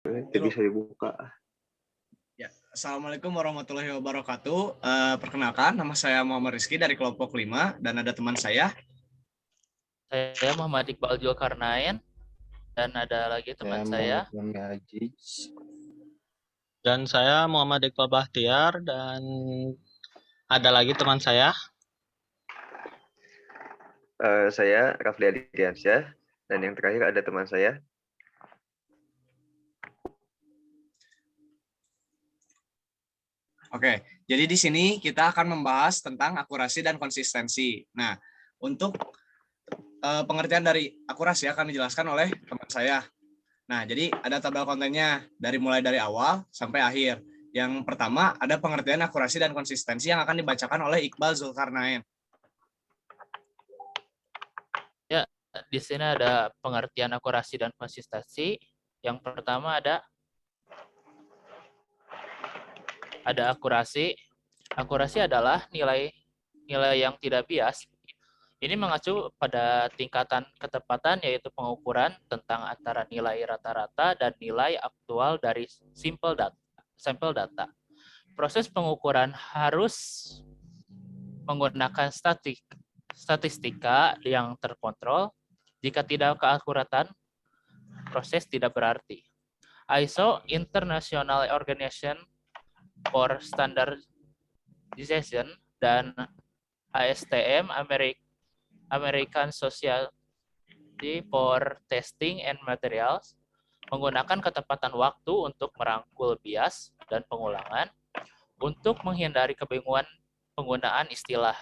Tidak bisa dibuka. Ya, Assalamualaikum warahmatullahi wabarakatuh. Perkenalkan, nama saya Muhammad Rizky dari kelompok 5 dan ada teman saya. Saya Muhammad Iqbal Zulkarnain dan ada lagi teman saya. Muhammad Aziz. Dan saya Muhammad Iqbal Bahtiar dan ada lagi teman saya. Saya Rafli Adiansyah dan yang terakhir ada teman saya. Oke, jadi di sini kita akan membahas tentang akurasi dan konsistensi. Nah, untuk pengertian dari akurasi akan dijelaskan oleh teman saya. Nah, jadi ada tabel kontennya mulai dari awal sampai akhir. Yang pertama ada pengertian akurasi dan konsistensi yang akan dibacakan oleh Iqbal Zulkarnain. Ya, di sini ada pengertian akurasi dan konsistensi. Yang pertama ada akurasi. Akurasi adalah nilai yang tidak bias. Ini mengacu pada tingkatan ketepatan, yaitu pengukuran tentang antara nilai rata-rata dan nilai aktual dari sampel data. Proses pengukuran harus menggunakan statistika yang terkontrol. Jika tidak keakuratan, proses tidak berarti. ISO International Organization for Standardization dan ASTM American Society for Testing and Materials menggunakan ketepatan waktu untuk merangkul bias dan pengulangan untuk menghindari kebingungan penggunaan istilah.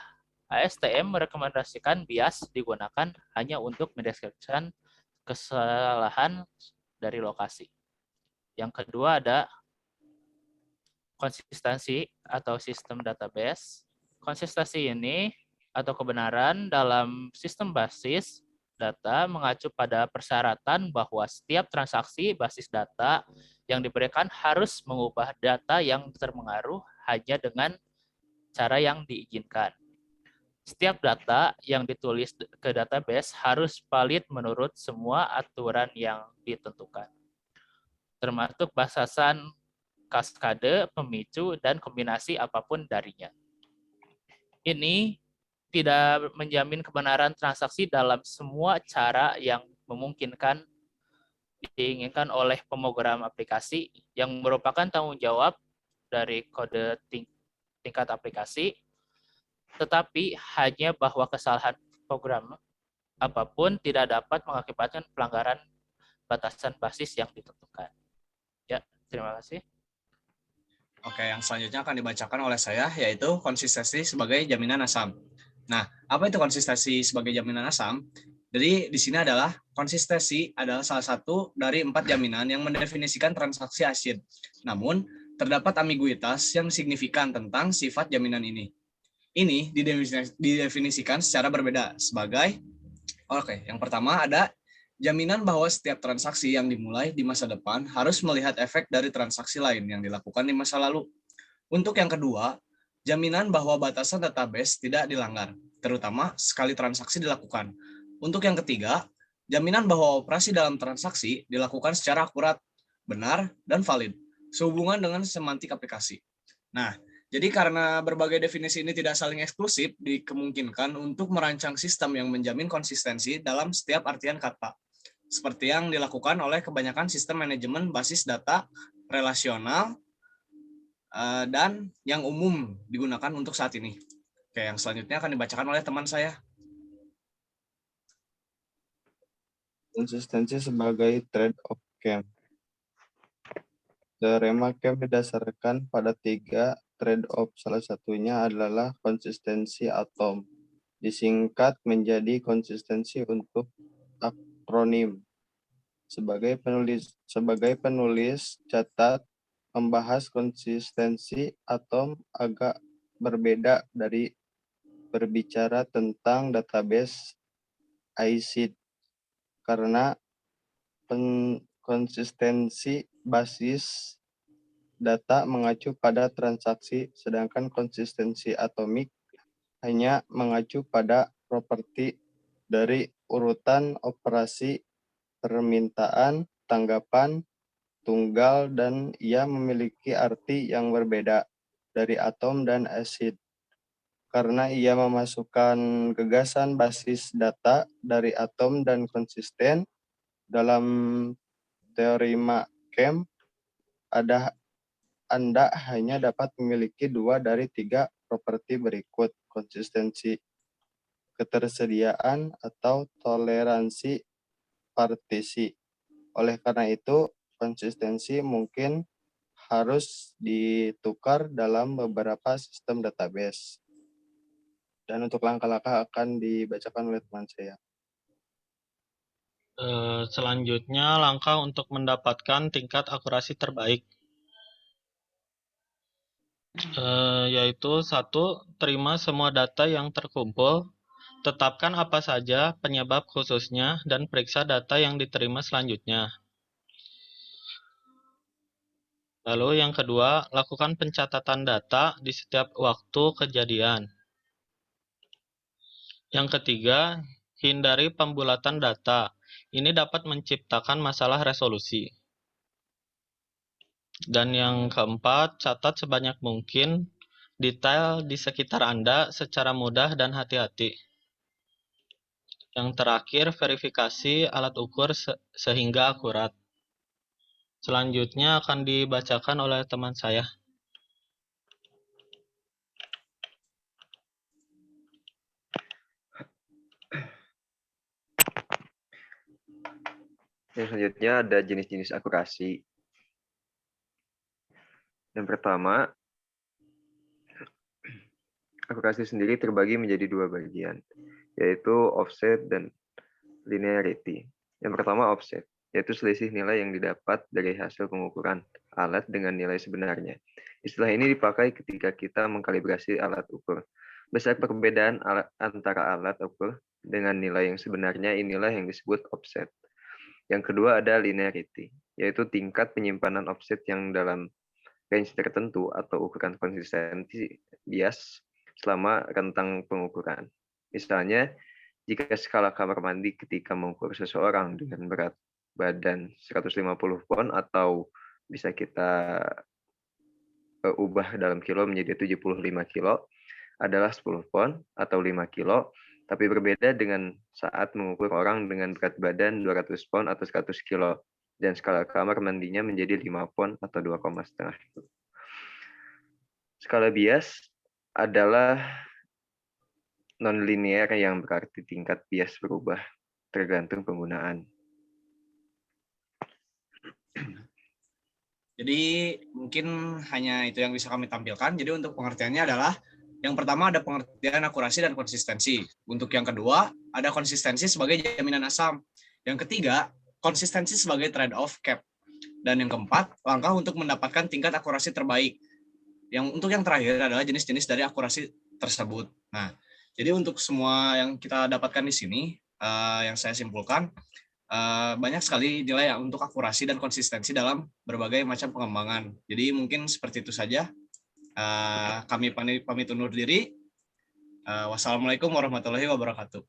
ASTM merekomendasikan bias digunakan hanya untuk mendeskripsikan kesalahan dari lokasi. Yang kedua ada konsistensi atau sistem database. Konsistensi ini atau kebenaran dalam sistem basis data mengacu pada persyaratan bahwa setiap transaksi basis data yang diberikan harus mengubah data yang terpengaruh hanya dengan cara yang diizinkan. Setiap data yang ditulis ke database harus valid menurut semua aturan yang ditentukan, termasuk batasan kaskade, pemicu, dan kombinasi apapun darinya. Ini tidak menjamin kebenaran transaksi dalam semua cara yang memungkinkan diinginkan oleh pemrogram aplikasi yang merupakan tanggung jawab dari kode tingkat aplikasi, tetapi hanya bahwa kesalahan program apapun tidak dapat mengakibatkan pelanggaran batasan basis yang ditentukan. Ya, terima kasih. Oke, yang selanjutnya akan dibacakan oleh saya, yaitu konsistensi sebagai jaminan ASAM. Nah, apa itu konsistensi sebagai jaminan ASAM? Jadi di sini adalah konsistensi adalah salah satu dari 4 jaminan yang mendefinisikan transaksi asid. Namun, terdapat ambiguitas yang signifikan tentang sifat jaminan ini. Ini didefinisikan secara berbeda sebagai, yang pertama ada jaminan bahwa setiap transaksi yang dimulai di masa depan harus melihat efek dari transaksi lain yang dilakukan di masa lalu. Untuk yang kedua, jaminan bahwa batasan database tidak dilanggar, terutama sekali transaksi dilakukan. Untuk yang ketiga, jaminan bahwa operasi dalam transaksi dilakukan secara akurat, benar, dan valid, sehubungan dengan semantik aplikasi. Nah, jadi karena berbagai definisi ini tidak saling eksklusif, dikemungkinkan untuk merancang sistem yang menjamin konsistensi dalam setiap artian kata, seperti yang dilakukan oleh kebanyakan sistem manajemen basis data relasional dan yang umum digunakan untuk saat ini. Oke, yang selanjutnya akan dibacakan oleh teman saya. Konsistensi sebagai trade-off camp. Teorema camp didasarkan pada 3 trade-off. Salah satunya adalah konsistensi atom. Disingkat menjadi konsistensi untuk akronim. Sebagai penulis catat membahas konsistensi atom agak berbeda dari berbicara tentang database ICID karena konsistensi basis data mengacu pada transaksi, sedangkan konsistensi atomik hanya mengacu pada properti dari urutan operasi permintaan, tanggapan, tunggal dan ia memiliki arti yang berbeda dari atom dan asid. Karena ia memasukkan gagasan basis data dari atom dan konsisten dalam teorema Kemp, Anda hanya dapat memiliki 2 dari 3 properti berikut: konsistensi, ketersediaan, atau toleransi partisi. Oleh karena itu, konsistensi mungkin harus ditukar dalam beberapa sistem database. Dan untuk langkah-langkah akan dibacakan oleh teman saya. Selanjutnya, langkah untuk mendapatkan tingkat akurasi terbaik. Yaitu 1. Terima semua data yang terkumpul. Tetapkan apa saja penyebab khususnya dan periksa data yang diterima selanjutnya. Lalu yang kedua, lakukan pencatatan data di setiap waktu kejadian. Yang ketiga, hindari pembulatan data. Ini dapat menciptakan masalah resolusi. Dan yang keempat, catat sebanyak mungkin detail di sekitar Anda secara mudah dan hati-hati. Yang terakhir, verifikasi alat ukur sehingga akurat. Selanjutnya akan dibacakan oleh teman saya. Yang selanjutnya ada jenis-jenis akurasi. Yang pertama, akurasi sendiri terbagi menjadi 2 bagian, yaitu offset dan linearity. Yang pertama offset, yaitu selisih nilai yang didapat dari hasil pengukuran alat dengan nilai sebenarnya. Istilah ini dipakai ketika kita mengkalibrasi alat ukur. Besar perbedaan antara alat ukur dengan nilai yang sebenarnya, inilah yang disebut offset. Yang kedua ada linearity, yaitu tingkat penyimpanan offset yang dalam range tertentu atau ukuran konsistensi bias selama rentang pengukuran. Misalnya, jika skala kamar mandi ketika mengukur seseorang dengan berat badan 150 pon atau bisa kita ubah dalam kilo menjadi 75 kilo adalah 10 pon atau 5 kilo, tapi berbeda dengan saat mengukur orang dengan berat badan 200 pon atau 100 kilo dan skala kamar mandinya menjadi 5 pon atau 2,5 kilo. Skala bias adalah non-linear yang berarti tingkat bias berubah tergantung penggunaan. Jadi mungkin hanya itu yang bisa kami tampilkan. Jadi untuk pengertiannya adalah yang pertama ada pengertian akurasi dan konsistensi. Untuk yang kedua ada konsistensi sebagai jaminan asam. Yang ketiga konsistensi sebagai trade-off cap. Dan yang keempat langkah untuk mendapatkan tingkat akurasi terbaik. Untuk yang terakhir adalah jenis-jenis dari akurasi tersebut. Nah, jadi untuk semua yang kita dapatkan di sini, yang saya simpulkan, banyak sekali nilai untuk akurasi dan konsistensi dalam berbagai macam pengembangan. Jadi mungkin seperti itu saja. Kami pamit undur diri. Wassalamualaikum warahmatullahi wabarakatuh.